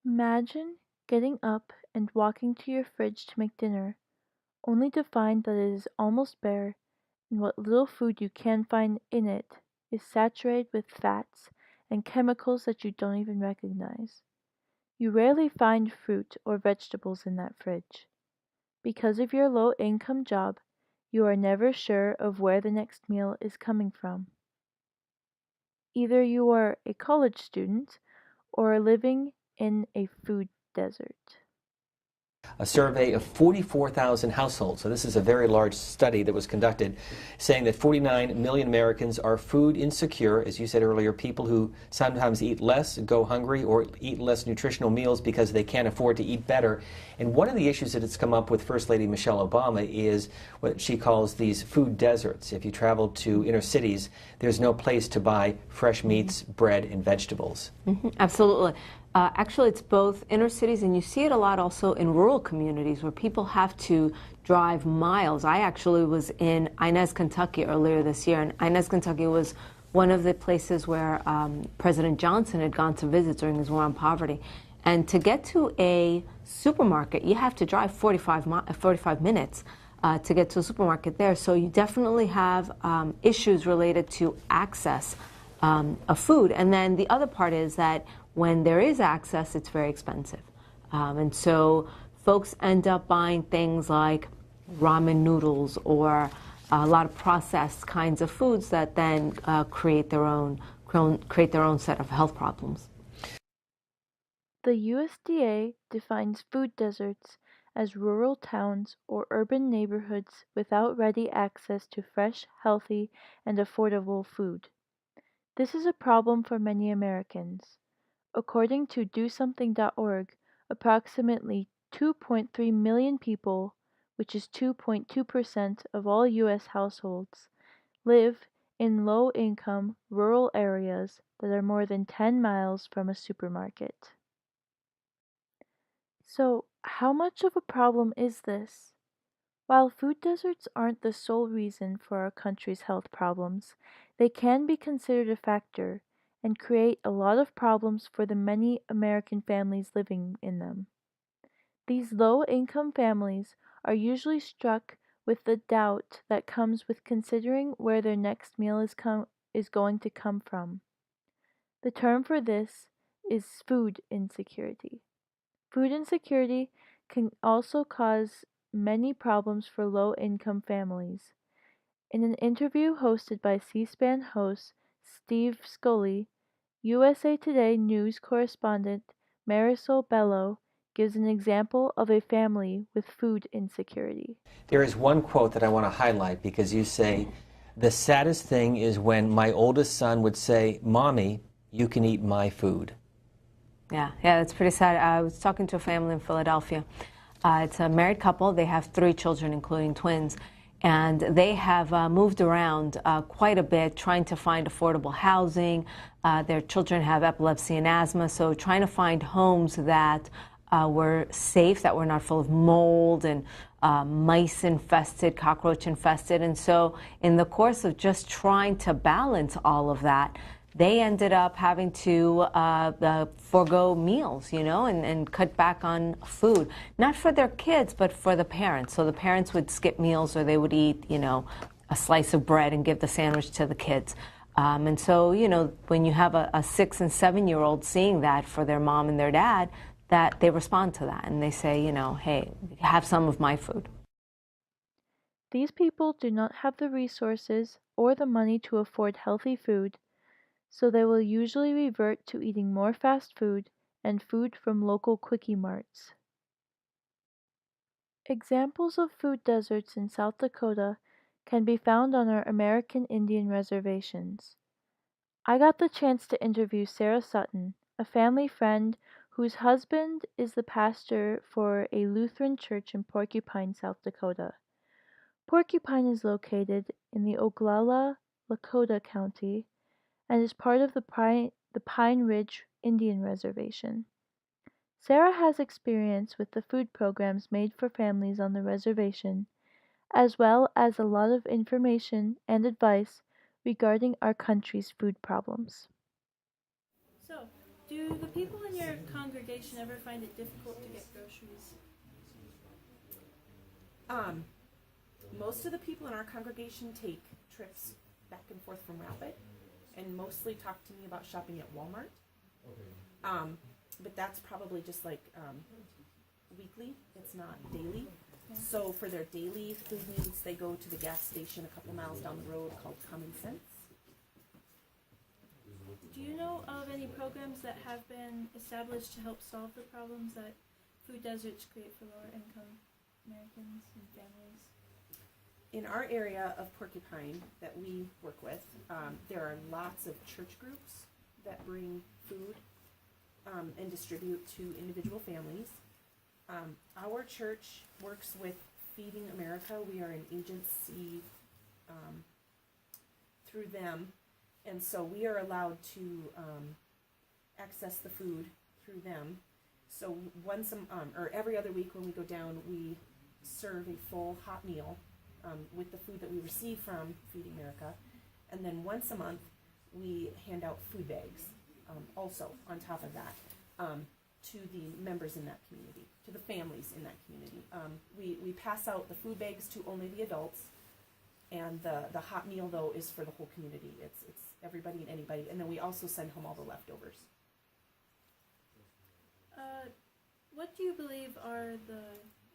Imagine getting up and walking to your fridge to make dinner, only to find that it is almost bare, and what little food you can find in it is saturated with fats and chemicals that you don't even recognize. You rarely find fruit or vegetables in that fridge. Because of your low income job, you are never sure of where the next meal is coming from. Either you are a college student or living in a food desert. A survey of 44,000 households. So this is a very large study that was conducted saying that 49 million Americans are food insecure. As you said earlier, people who sometimes eat less, go hungry, or eat less nutritional meals because they can't afford to eat better. And one of the issues that has come up with First Lady Michelle Obama is what she calls these food deserts. If you travel to inner cities, there's no place to buy fresh meats, bread, and vegetables. Absolutely. Actually, it's both inner cities, and you see it a lot also in rural communities where people have to drive miles. I actually was in Inez, Kentucky earlier this year, and Inez, Kentucky was one of the places where President Johnson had gone to visit during his war on poverty. And to get to a supermarket, you have to drive 45 minutes to get to a supermarket there. So you definitely have issues related to access of food. And then the other part is that when there is access, it's very expensive. And so folks end up buying things like ramen noodles or a lot of processed kinds of foods that then create their own set of health problems. The USDA defines food deserts as rural towns or urban neighborhoods without ready access to fresh, healthy, and affordable food. This is a problem for many Americans. According to DoSomething.org, approximately 2.3 million people, which is 2.2% of all U.S. households, live in low-income rural areas that are more than 10 miles from a supermarket. So, how much of a problem is this? While food deserts aren't the sole reason for our country's health problems, they can be considered a factor and create a lot of problems for the many American families living in them. These low income families are usually struck with the doubt that comes with considering where their next meal is going to come from. The term for this is food insecurity. Food insecurity can also cause many problems for low income families. In an interview hosted by C-SPAN host Steve Scully, USA Today news correspondent Marisol Bello gives an example of a family with food insecurity. There is one quote that I want to highlight because you say, the saddest thing is when my oldest son would say, Mommy, you can eat my food. Yeah, that's pretty sad. I was talking to a family in Philadelphia. It's a married couple. They have 3 children, including twins. And they have moved around quite a bit trying to find affordable housing. Their children have epilepsy and asthma, so trying to find homes that were safe, that were not full of mold and mice infested, cockroach infested. And so in the course of just trying to balance all of that, they ended up having to forego meals, and cut back on food. Not for their kids, but for the parents. So the parents would skip meals or they would eat, a slice of bread and give the sandwich to the kids. And so, when you have a 6 and 7-year-old seeing that for their mom and their dad, that they respond to that and they say, hey, have some of my food. These people do not have the resources or the money to afford healthy food, so they will usually revert to eating more fast food and food from local quickie marts. Examples of food deserts in South Dakota can be found on our American Indian reservations. I got the chance to interview Sarah Sutton, a family friend whose husband is the pastor for a Lutheran church in Porcupine, South Dakota. Porcupine is located in the Oglala, Lakota County, and is part of the Pine Ridge Indian Reservation. Sarah has experience with the food programs made for families on the reservation, as well as a lot of information and advice regarding our country's food problems. So, do the people in your congregation ever find it difficult to get groceries? Um, Most of the people in our congregation take trips back and forth from Rapid and mostly talk to me about shopping at Walmart. But that's probably just like weekly, it's not daily. So for their daily food needs, they go to the gas station a couple miles down the road called Common Sense. Do you know of any programs that have been established to help solve the problems that food deserts create for lower income Americans and families? In our area of Porcupine that we work with, there are lots of church groups that bring food and distribute to individual families. Our church works with Feeding America. We are an agency through them, and so we are allowed to access the food through them. So once or every other week when we go down, we serve a full hot meal with the food that we receive from Feeding America, and then once a month we hand out food bags also on top of that to the members in that community, to the families in that community. We pass out the food bags to only the adults, and the hot meal though is for the whole community. It's everybody and anybody, and then we also send home all the leftovers. What do you believe are the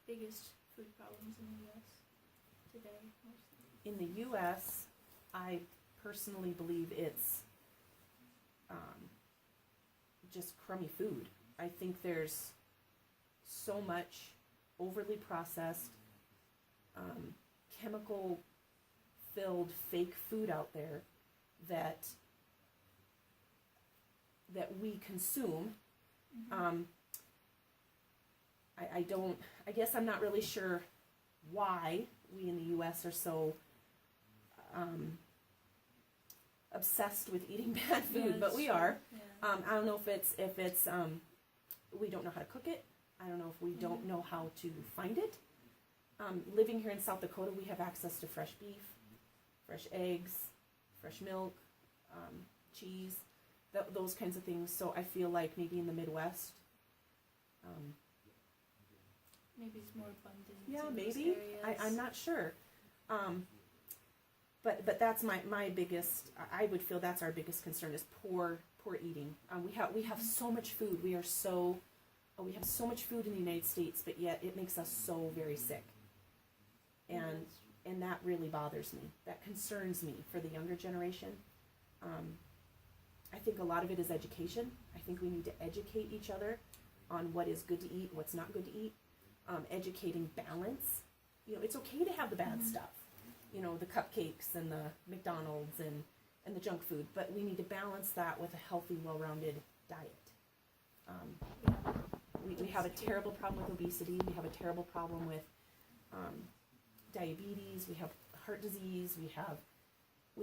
biggest food problems in the U.S. today, mostly? In the U.S., I personally believe it's just crummy food. I think there's so much overly processed, chemical-filled fake food out there that we consume. I guess I'm not really sure why we in the U.S. are so obsessed with eating bad food, but we are. Yeah. I don't know if it's we don't know how to cook it. I don't know if we don't know how to find it. Living here in South Dakota, we have access to fresh beef, fresh eggs, fresh milk, cheese, those kinds of things. So I feel like maybe in the Midwest, maybe it's more abundant. Yeah, in maybe. those areas. I'm not sure. But that's my biggest. I would feel that's our biggest concern is poor eating. We have so much food. We have so much food in the United States, but yet it makes us so very sick. And that really bothers me. That concerns me for the younger generation. I think a lot of it is education. I think we need to educate each other on what is good to eat, what's not good to eat. Educating balance. It's okay to have the bad stuff. The cupcakes and the McDonald's and the junk food, but we need to balance that with a healthy, well-rounded diet. We have a terrible problem with obesity. We have a terrible problem with diabetes. We have heart disease. We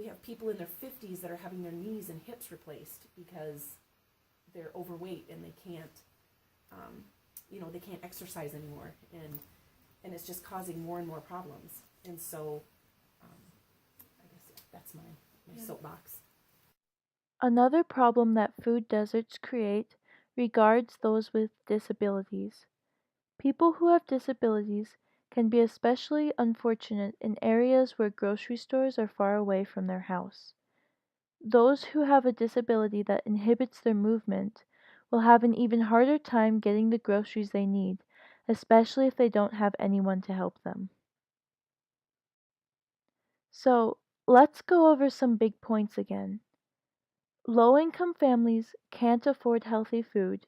have people in their 50s that are having their knees and hips replaced because they're overweight and they can't they can't exercise anymore, and it's just causing more and more problems. And so I guess that's my soapbox. Another problem that food deserts create regards those with disabilities. People who have disabilities can be especially unfortunate in areas where grocery stores are far away from their house. Those who have a disability that inhibits their movement will have an even harder time getting the groceries they need, especially if they don't have anyone to help them. So, let's go over some big points again. Low-income families can't afford healthy food.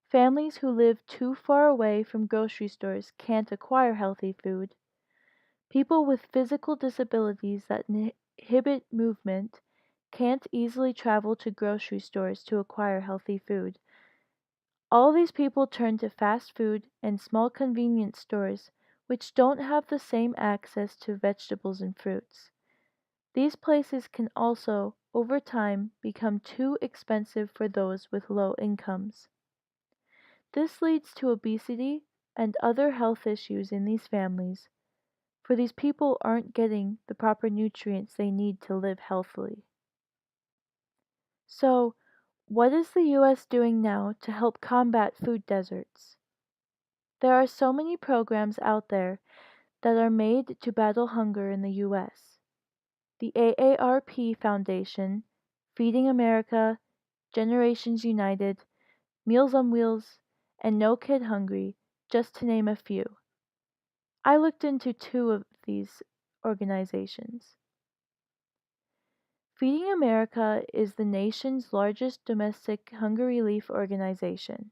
Families who live too far away from grocery stores can't acquire healthy food. People with physical disabilities that inhibit movement can't easily travel to grocery stores to acquire healthy food. All these people turn to fast food and small convenience stores, which don't have the same access to vegetables and fruits. These places can also, over time, become too expensive for those with low incomes. This leads to obesity and other health issues in these families, for these people aren't getting the proper nutrients they need to live healthily. So, What is the U.S. doing now to help combat food deserts? There are so many programs out there that are made to battle hunger in the U.S. The AARP Foundation, Feeding America, Generations United, Meals on Wheels, and No Kid Hungry, just to name a few. I looked into two of these organizations. Feeding America is the nation's largest domestic hunger relief organization.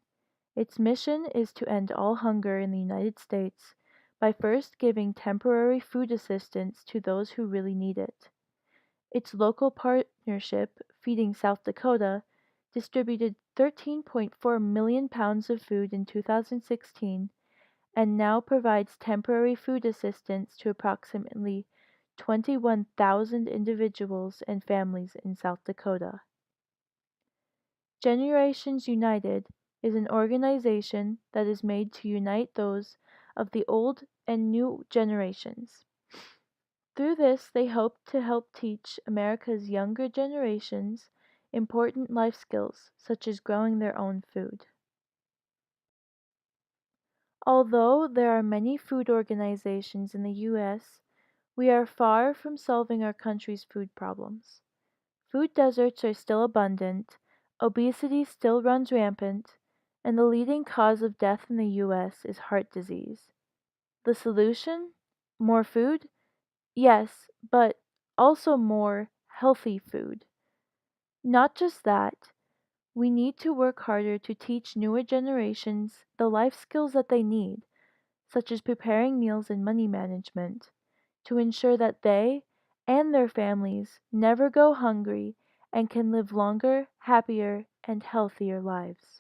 Its mission is to end all hunger in the United States by first giving temporary food assistance to those who really need it. Its local partnership, Feeding South Dakota, distributed 13.4 million pounds of food in 2016 and now provides temporary food assistance to approximately 21,000 individuals and families in South Dakota. Generations United is an organization that is made to unite those of the old and new generations. Through this, they hope to help teach America's younger generations important life skills such as growing their own food. Although there are many food organizations in the U.S., we are far from solving our country's food problems. Food deserts are still abundant, obesity still runs rampant, and the leading cause of death in the U.S. is heart disease. The solution? More food? Yes, but also more healthy food. Not just that, we need to work harder to teach newer generations the life skills that they need, such as preparing meals and money management, to ensure that they and their families never go hungry and can live longer, happier, and healthier lives.